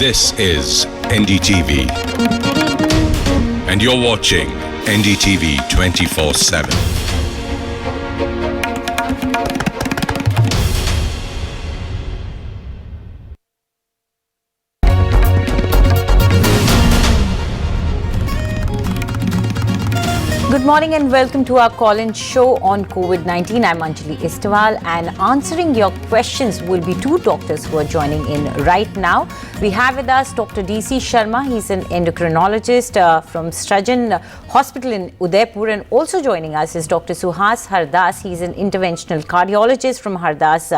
This is NDTV, and you're watching NDTV 24/7. Good morning and welcome to our call-in show on COVID-19. I'm Anjali Istiwal, and answering your questions will be two doctors who are joining in right now. We have with us Dr. DC Sharma. He's an endocrinologist from Srajan Hospital in Udaipur, and also joining us is Dr. Suhas Hardas. He's an interventional cardiologist from Hardas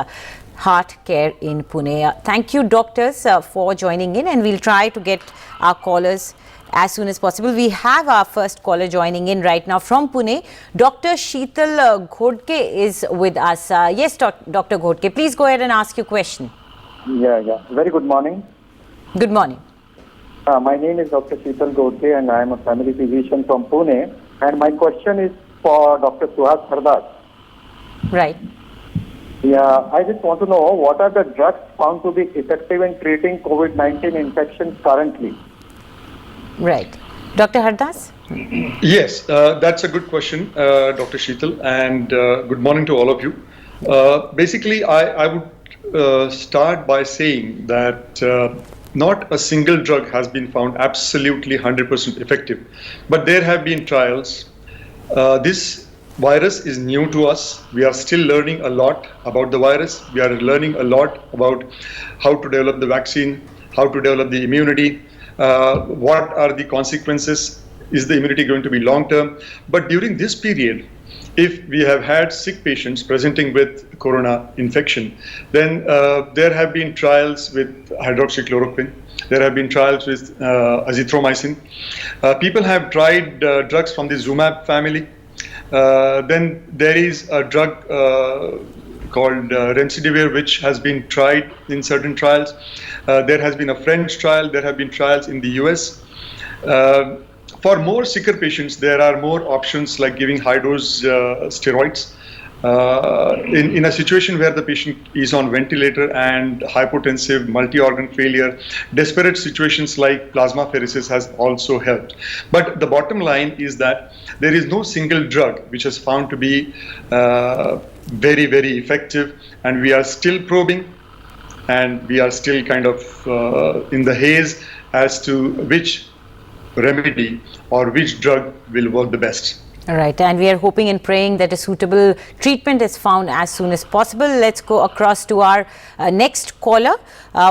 Heart Care in Pune. Thank you, doctors, for joining in, and we'll try to get our callers as soon as possible. We have our first caller joining in right now from Pune. Dr. Sheetal Ghodke is with us. Yes, Dr. Ghodke, please go ahead and ask your question. Yeah. Very good morning. Good morning. My name is Dr. Sheetal Ghodke and I am a family physician from Pune. And my question is for Dr. Suhas Hardas. Right. Yeah, I just want to know what are the drugs found to be effective in treating COVID-19 infections currently? Right. Dr. Hardas? Yes, that's a good question, Dr. Sheetal, and good morning to all of you. Basically, I would start by saying that not a single drug has been found absolutely 100% effective, but there have been trials. This virus is new to us. We are still learning a lot about the virus. We are learning a lot about how to develop the vaccine, how to develop the immunity. What are the consequences? Is the immunity going to be long term? But during this period, if we have had sick patients presenting with corona infection, then there have been trials with hydroxychloroquine. There have been trials with azithromycin. People have tried drugs from the Zumab family. Then there is a drug called remdesivir, which has been tried in certain trials. There has been a French trial. There have been trials in the US. For more sicker patients, there are more options like giving high-dose steroids. In a situation where the patient is on ventilator and hypotensive, multi-organ failure, desperate situations like plasmapheresis has also helped. But the bottom line is that there is no single drug which has found to be very, very effective, and we are still probing, and we are still kind of in the haze as to which remedy or which drug will work the best. All right, and we are hoping and praying that a suitable treatment is found as soon as possible. Let's go across to our next caller.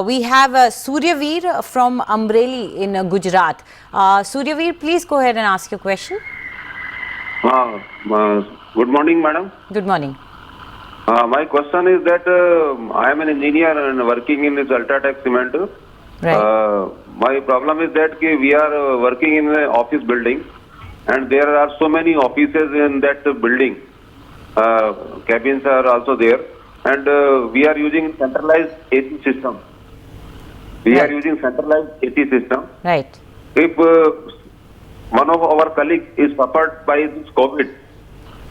We have Suryaveer from Amreli in Gujarat. Suryaveer, please go ahead and ask your question. Good morning, madam. Good morning. My question is that I am an engineer and working in this Ultratech Cement. Right. My problem is that we are working in an office building, and there are so many offices in that building. Cabins are also there, and we are using centralized AC system. Right. Right. If one of our colleagues is suffered by this COVID,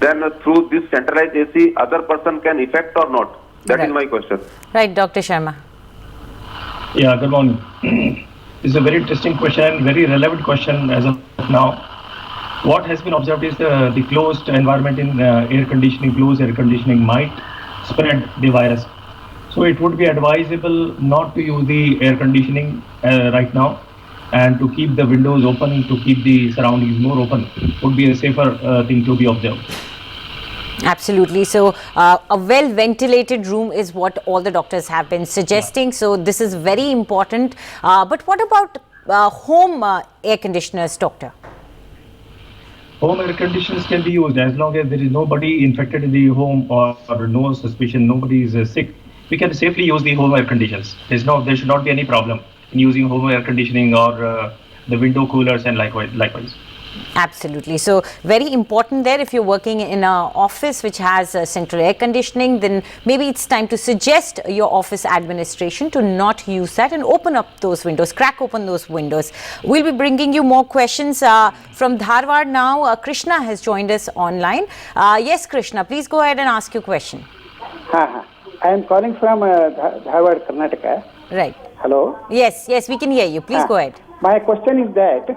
then through this centralized AC, other person can affect or not? That is my question. Right, Dr. Sharma. Yeah, good morning. It's a very interesting question, very relevant question as of now. What has been observed is the closed environment in closed air conditioning might spread the virus. So it would be advisable not to use the air conditioning right now, and to keep the windows open, to keep the surroundings more open would be a safer thing to be observed. Absolutely. So a well-ventilated room is what all the doctors have been suggesting. Yeah. So this is very important. But what about home air conditioners, doctor? Home air conditioners can be used as long as there is nobody infected in the home or no suspicion, nobody is sick. We can safely use the home air conditioners. There should not be any problem in using home air conditioning or the window coolers and likewise. Absolutely. So very important there. If you're working in an office which has central air conditioning, then maybe it's time to suggest your office administration to not use that and open up those windows, crack open those windows. We'll be bringing you more questions from Dharwad now. Krishna has joined us online. Yes, Krishna, please go ahead and ask your question. I am calling from Dharwad, Karnataka. Right. Hello? Yes, we can hear you. Please go ahead. My question is that,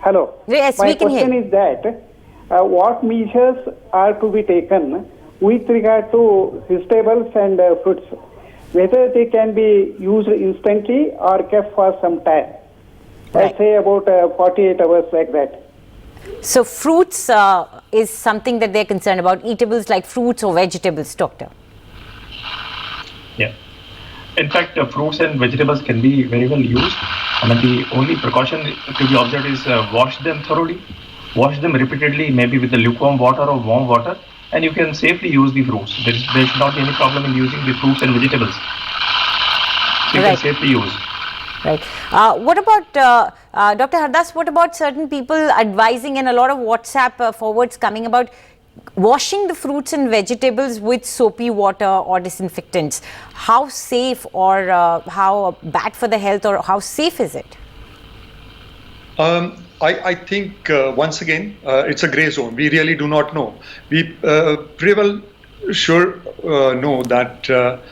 hello? Yes, My we can hear question you. is that, what measures are to be taken with regard to vegetables and fruits? Whether they can be used instantly or kept for some time. Right. Say about 48 hours like that. So fruits is something that they're concerned about, eatables like fruits or vegetables, doctor. Yeah. In fact, fruits and vegetables can be very well used. I mean, the only precaution to be observed is wash them thoroughly, wash them repeatedly, maybe with the lukewarm water or warm water, and you can safely use the fruits. There should not be any problem in using the fruits and vegetables. So you Right. can safely use. Right. What about, Dr. Hardas, what about certain people advising, and a lot of WhatsApp forwards coming about washing the fruits and vegetables with soapy water or disinfectants? How safe or how bad for the health, or how safe is it? I think, once again, it's a gray zone. We really do not know. We pretty well sure know that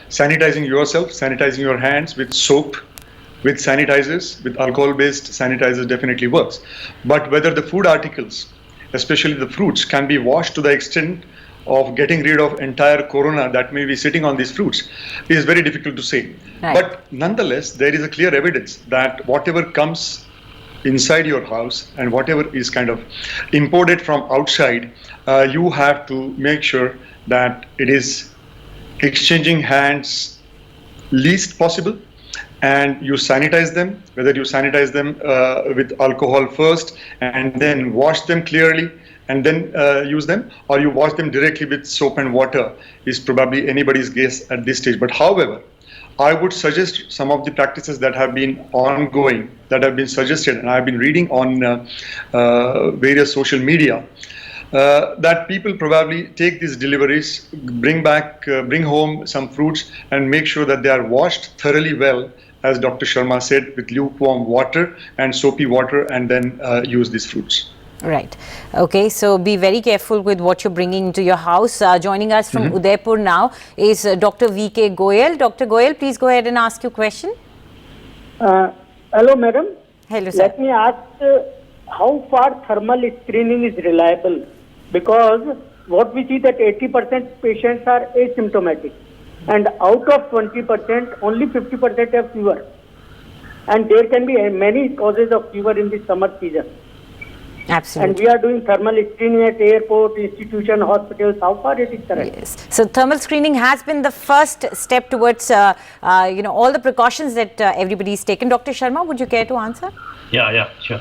sanitizing yourself, sanitizing your hands with soap, with sanitizers, with alcohol-based sanitizers definitely works. But whether the food articles, especially the fruits, can be washed to the extent of getting rid of entire corona that may be sitting on these fruits is very difficult to say. Right. But nonetheless, there is a clear evidence that whatever comes inside your house and whatever is kind of imported from outside, you have to make sure that it is exchanging hands least possible, and you sanitize them, whether you sanitize them with alcohol first and then wash them clearly and then use them, or you wash them directly with soap and water, is probably anybody's guess at this stage. But however, I would suggest some of the practices that have been ongoing, that have been suggested, and I've been reading on various social media, that people probably take these deliveries, bring home some fruits and make sure that they are washed thoroughly well, as Dr. Sharma said, with lukewarm water and soapy water, and then use these fruits. Right. Okay, so be very careful with what you're bringing into your house. Joining us from Udaipur now is Dr. V.K. Goyal. Dr. Goyal, please go ahead and ask your question. Hello, madam. Hello, sir. Let me ask how far thermal screening is reliable? Because what we see that 80% patients are asymptomatic, and out of 20%, only 50% have fever. And there can be many causes of fever in the summer season. Absolutely. And we are doing thermal screening at airport, institution, hospitals. How far it is correct? Yes. So thermal screening has been the first step towards, all the precautions that everybody is taken. Dr. Sharma, would you care to answer? Yeah, sure.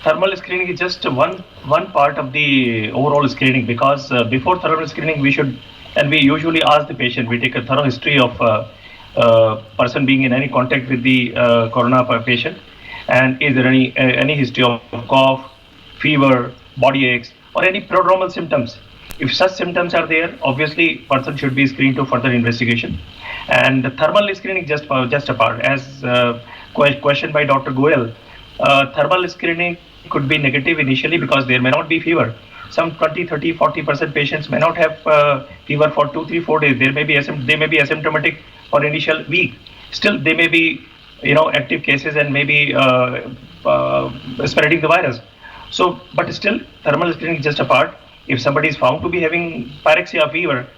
Thermal screening is just one part of the overall screening, because before thermal screening we usually ask the patient, we take a thorough history of person being in any contact with the corona patient, and is there any history of cough, fever, body aches, or any prodromal symptoms. If such symptoms are there, obviously person should be screened to further investigation. And the thermal screening just a part, as questioned by Dr. Goyal. Thermal screening could be negative initially because there may not be fever. Some 20, 30, 40% patients may not have fever for 2, 3, 4 days. They may be asymptomatic for initial week. Still, they may be active cases and maybe spreading the virus. So, but still, thermal screening is just a part. If somebody is found to be having pyrexia fever,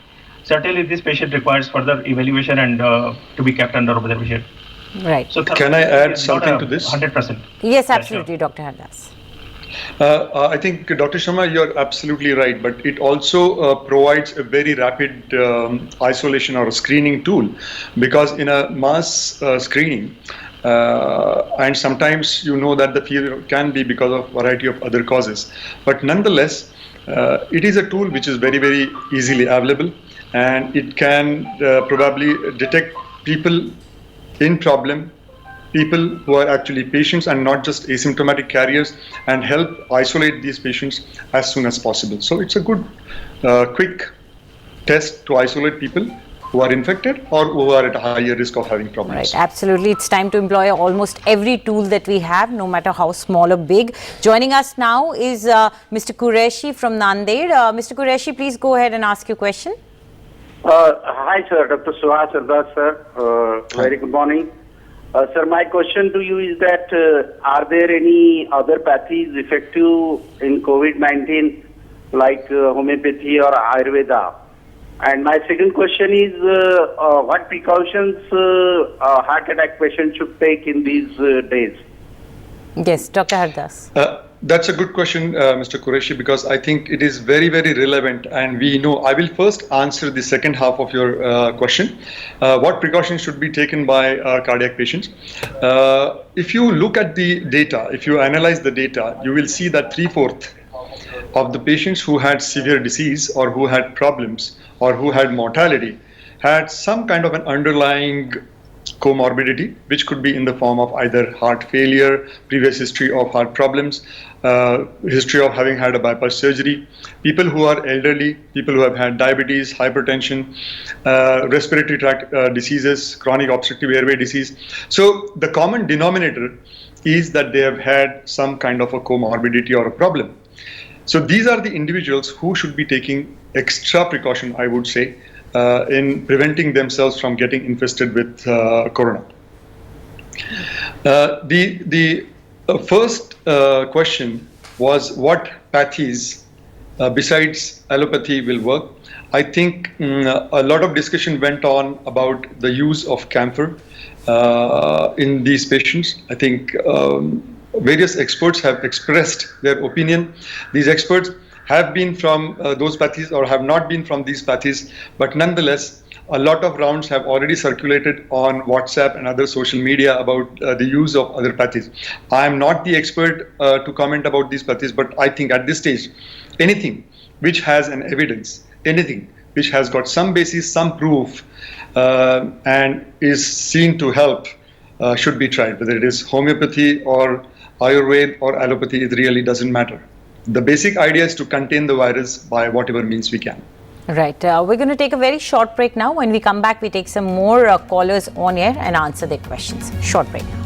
certainly this patient requires further evaluation and to be kept under observation. Right. So Can I add something to this? 100%. Yes, absolutely, Dr. Hardas. I think, Dr. Sharma, you're absolutely right, but it also provides a very rapid isolation or a screening tool, because in a mass screening, and sometimes that the fever can be because of variety of other causes, but nonetheless, it is a tool which is very, very easily available, and it can probably detect people in problem, people who are actually patients and not just asymptomatic carriers, and help isolate these patients as soon as possible. So it's a good, quick test to isolate people who are infected or who are at a higher risk of having problems. Right, absolutely. It's time to employ almost every tool that we have, no matter how small or big. Joining us now is Mr. Qureshi from Nanded. Mr. Qureshi, please go ahead and ask your question. Hi, sir. Dr. Suhas Hardas, sir. Very good morning. Sir, my question to you is that are there any other pathies effective in COVID-19 like homeopathy or Ayurveda? And my second question is what precautions heart attack patients should take in these days? Yes, Dr. Hardas. That's a good question, Mr. Qureshi, because I think it is very, very relevant. And we know, I will first answer the second half of your question. What precautions should be taken by cardiac patients? If you look at the data, if you analyze the data, you will see that 3/4 of the patients who had severe disease or who had problems or who had mortality had some kind of an underlying comorbidity, which could be in the form of either heart failure, previous history of heart problems, history of having had a bypass surgery, people who are elderly, people who have had diabetes, hypertension, respiratory tract diseases, chronic obstructive airway disease. So the common denominator is that they have had some kind of a comorbidity or a problem. So these are the individuals who should be taking extra precaution, I would say, in preventing themselves from getting infested with corona. The first question was what pathies besides allopathy will work. I think a lot of discussion went on about the use of camphor in these patients. I think various experts have expressed their opinion. These experts have been from those pathies or have not been from these pathies, but nonetheless, a lot of rounds have already circulated on WhatsApp and other social media about the use of other pathies. I am not the expert to comment about these pathies, but I think at this stage, anything which has an evidence, anything which has got some basis, some proof, and is seen to help should be tried. Whether it is homeopathy or Ayurveda or allopathy, it really doesn't matter. The basic idea is to contain the virus by whatever means we can. Right. We're going to take a very short break now. When we come back, we take some more callers on air and answer their questions. Short break now.